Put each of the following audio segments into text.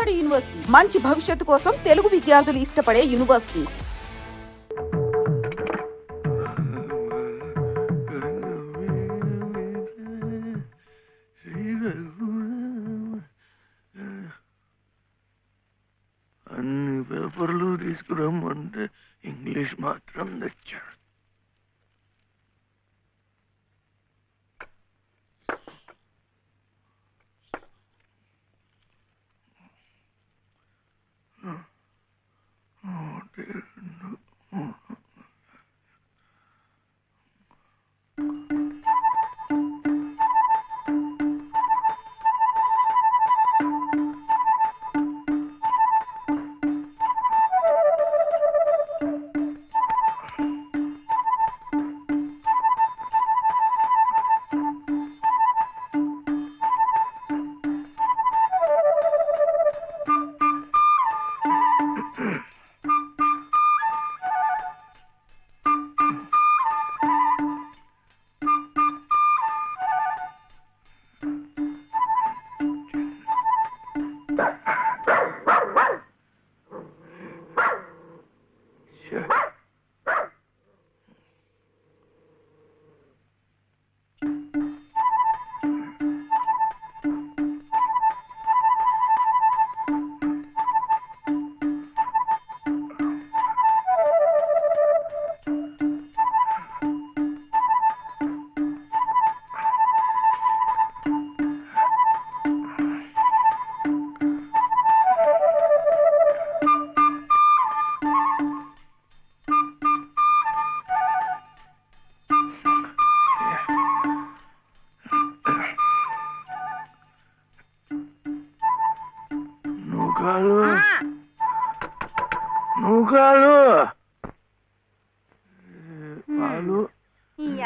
నాడు యూనివర్సిటీ మంచి భవిష్యత్తు కోసం తెలుగు విద్యార్థులు ఇష్టపడే యూనివర్సిటీ. అన్ని పేపర్లు తీసుకురమ్మంటే ఇంగ్లీష్ మాత్రం తెచ్చాడు.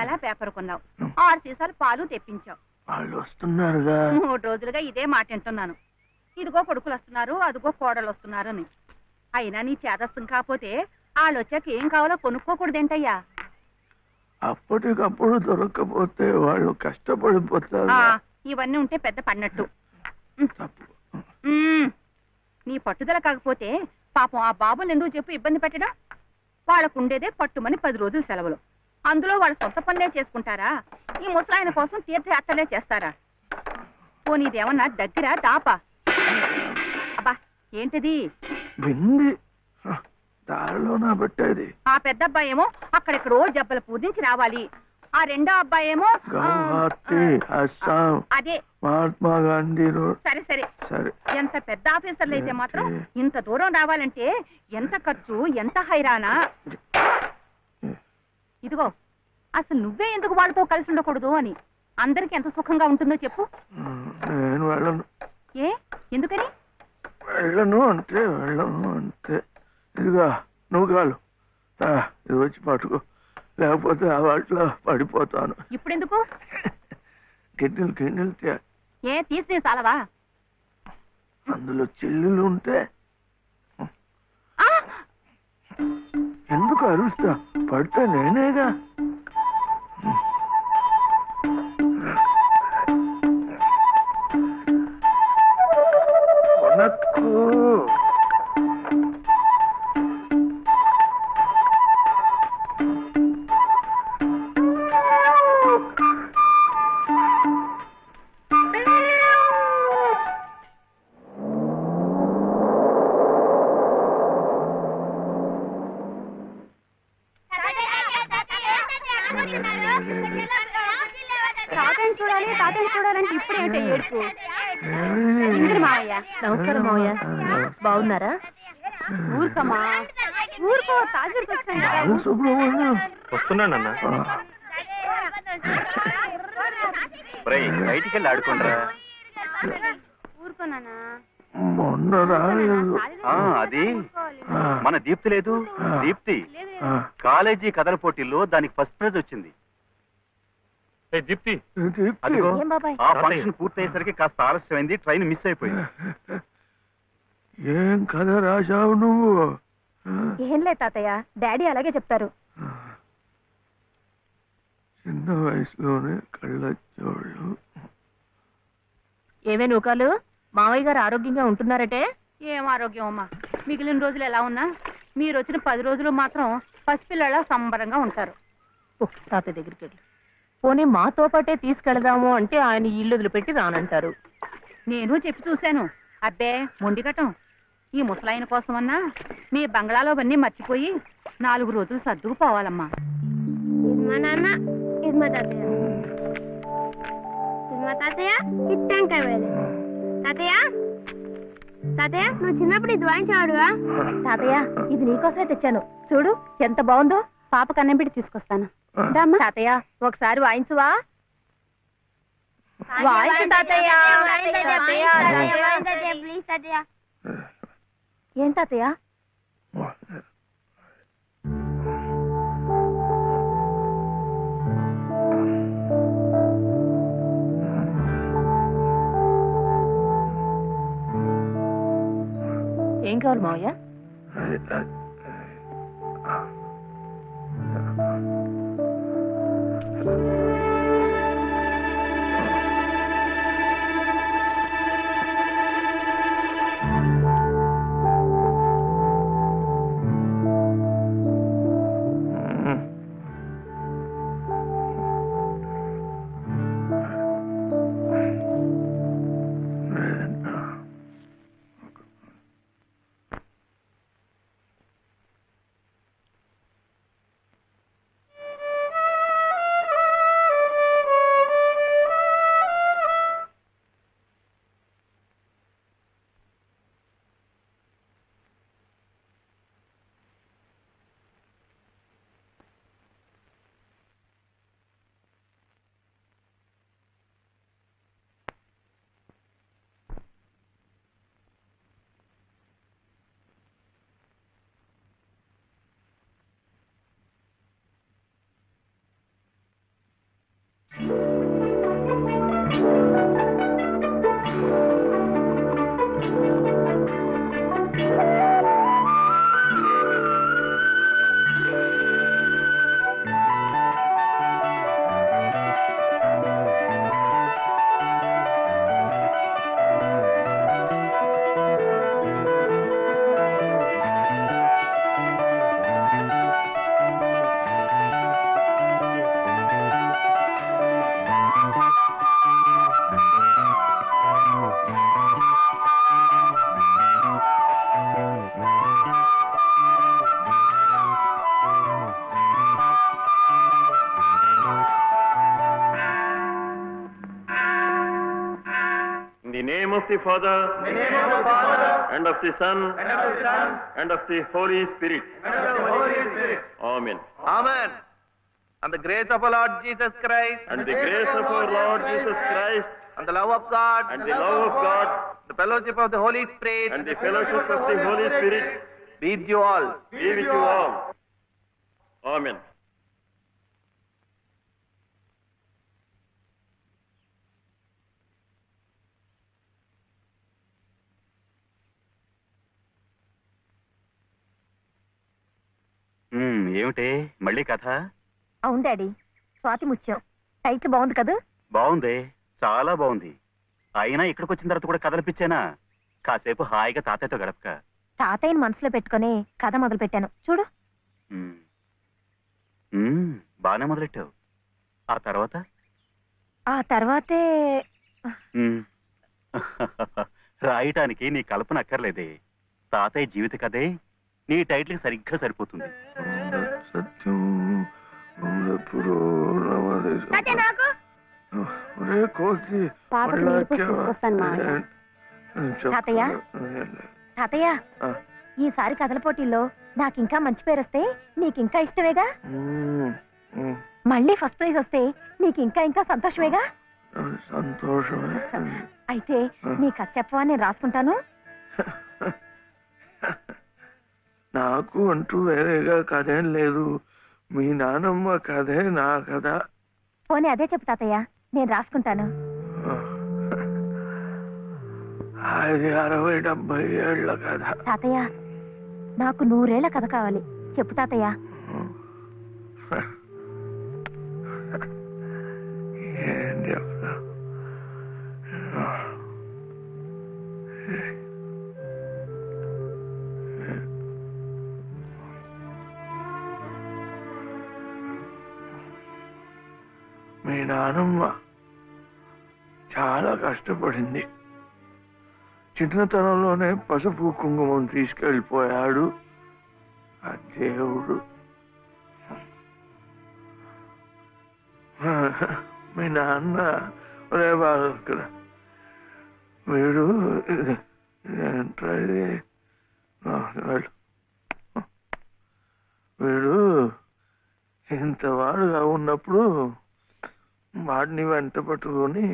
ఎలా పేపర్ కొన్నావు? 6 సీసాలు పాలు తెప్పించావు. వాళ్ళు వస్తున్నారుగా. 3 రోజులుగా ఇదే మాట వింటున్నాను. ఇదిగో కొడుకులు వస్తున్నారు, అదిగో కోడలు వస్తున్నారు అని. అయినా నీ చేదస్తం కాకపోతే వాళ్ళు వచ్చాక ఏం కావాలో కొనుక్కోకూడదేంటయ్యా? అప్పటికప్పుడు దొరకకపోతే వాళ్ళు కష్టపడిపోతారు. ఇవన్నీ ఉంటే పెద్ద పడినట్టు. నీ పట్టుదల కాకపోతే పాపం ఆ బాబుని ఎందుకు చెప్పు ఇబ్బంది పెట్టడం? వాళ్ళకు ఉండేదే పట్టుమని 10 రోజులు సెలవులు. అందులో వాళ్ళ సొంత పనులే చేసుకుంటారా? ఈ ముసలాయన కోసం తీర్థయాత్రలే చేస్తారా? పోనీదేమన్నా దగ్గర దాపా? అబ్బా ఏంటిది? ఆ పెద్ద అబ్బాయి ఏమో అక్కడెక్కడో జబ్బల పూజించి రావాలి. ఆ రెండో అబ్బాయి ఏమో అదే మహాత్మా గాంధీ. సరే సరే, ఎంత పెద్ద ఆఫీసర్లు అయితే మాత్రం ఇంత దూరం రావాలంటే ఎంత ఖర్చు, ఎంత హైరానా. ఇదిగో అసలు నువ్వే ఎందుకు వాళ్ళతో కలిసి ఉండకూడదు అని. అందరికి ఎంత సుఖంగా ఉంటుందో చెప్పు. నేను వెళ్ళను. ఏ ఎందుకని? వెళ్ళను అంటే ఇదిగా నువ్వు కాలు ఇది వచ్చి పట్టుకో, లేకపోతే ఆ వాటిలో పడిపోతాను. ఇప్పుడెందుకు? గిన్నెలు ఏ తీసి చాలవా? అందులో చిల్లులు ఉంటే ఎందుకు అరుస్తా? పడితే నేనేగా. చూడాలంటే ఇప్పుడేంటే ఏడుపు? మావయ్య నమస్కారం మావయ్య, బాగున్నారా? ఊరుకమ్మా ఊరుకో, తాజాకి వస్తున్నానన్నా. బయటికి వెళ్ళి ఆడుకుంటారా? ఊరుకోనా? అది మన దీప్తి లేదు, దీప్తి కాలేజీ కథల పోటీల్లో దానికి ఫస్ట్ ప్రైజ్ వచ్చింది. దీప్తి ఆ ఫంక్షన్ పూర్తయ్యేసరికి కాస్త ఆలస్యమైంది, ట్రైన్ మిస్ అయిపోయింది. ఏం కథ రాశావు నువ్వు? ఏం లేదు తాతయ్య, డాడీ అలాగే చెప్తారు. చిన్న వయసులోనే కళ్ళజోళ్ళు. ఏమే నూకాలు, మావయ్య గారు ఆరోగ్యంగా ఉంటున్నారటే? ఏం ఆరోగ్యం అమ్మా. మిగిలిన రోజులు ఎలా ఉన్నా మీరు వచ్చిన 10 రోజులు మాత్రం పసిపిల్లలా సంబరంగా ఉంటారు. తాతయ్య దగ్గరికి వెళ్ళి పోనీ మాతో పాటే తీసుకెళదాము అంటే ఆయన ఇల్లు వదిలిపెట్టి రానంటారు. నేను చెప్పి చూశాను. అబ్బే మొండిగటం. ఈ ముసలాయన కోసమన్నా మీ బంగ్లాలోవన్నీ మర్చిపోయి 4 రోజులు సర్దుకుపోవాలమ్మా. ఇది మా నాన్న, ఇది మా తాతయ్య. ఇది మా తాతయ్య, ఇది టెంకాయ వేలు. తాతయ్య తాతయ్య నువ్వు చిన్నప్పుడు ఇది వాయించేవాడుగా? తాతయ్య ఇది నీకోసమే తెచ్చాను, చూడు ఎంత బాగుందో. పాప కన్నం పెట్టి తీసుకొస్తాను. తాతయ్య ఒకసారి వాయించువా? వాయించు తాతయ్య. ప్లీజ్ తాతయ్య. ఏం తాతయ్య? ఏం కావాలి మావయ్య? In the name of the Father, and of the Son, and of the Holy Spirit. Amen. Amen. And the grace of our Lord Jesus Christ, And the grace of our Lord Jesus Christ, and the love of God, and the love of God, the fellowship of the Holy Spirit, and the fellowship of the Holy Spirit be with you all. be with you all. Amen. ఏమిటే మళ్ళీ కథ? అవును daddy, Swathi Muthyam title బాగుంది కదా? బాగుంది, చాలా బాగుంది. అయినా ఇక్కడికి వచ్చిన తర్వాత కూడా కథలపిచ్చానా? కాసేపు హాయిగా తాతయ్యతో గడపక. తాతయ్యని మనసులో పెట్టుకుని కథ మొదలు పెట్టాను చూడు. బానే మొదలెట్టావు. ఆ తర్వాత? ఆ తర్వాతే రాయటానికి నీ కల్పన అక్కర్లేదే. తాతయ్య జీవిత కథే నీ టైటిల్కి సరిగ్గా సరిపోతుంది. సత్యం తాతయ్య నాకు పాపకి నీళ్ళు పోసి తీసుకొస్తాను మావయ్య. తాతయ్య తాతయ్య ఈసారి కథల పోటీల్లో నాకింకా మంచి పేరు వస్తే నీకింకా ఇష్టమేగా? మళ్ళీ ఫస్ట్ ప్రైజ్ వస్తే నీకింకా ఇంకా సంతోషమేగా? సంతోషమే. అయితే నీ కథ చెప్పవా, నేను రాసుకుంటాను. నాకు అంటూ వేరేగా కథేం లేదు. మీ నానమ్మ కథే నా కథ. పోనీ అదే చెప్పు తాతయ్య, నేను రాసుకుంటాను. అది 60-70 ఏళ్ల కథ. తాతయ్య నాకు 100 ఏళ్ల కథ కావాలి, చెప్పు తాతయ్య. ఏం చెప్తా? నానమ్మ చాలా కష్టపడింది. చిన్నతనంలోనే పసుపు కుంకుమం తీసుకెళ్ళిపోయాడు ఆ దేవుడు. మీ నాన్న ఒరే బాలు ఇక్కడ వీడు ఏంట్రా ఇది? వెళ్ళు. వీడు ఇంత వాడుగా ఉన్నప్పుడు వాడిని వెంట పట్టుకొని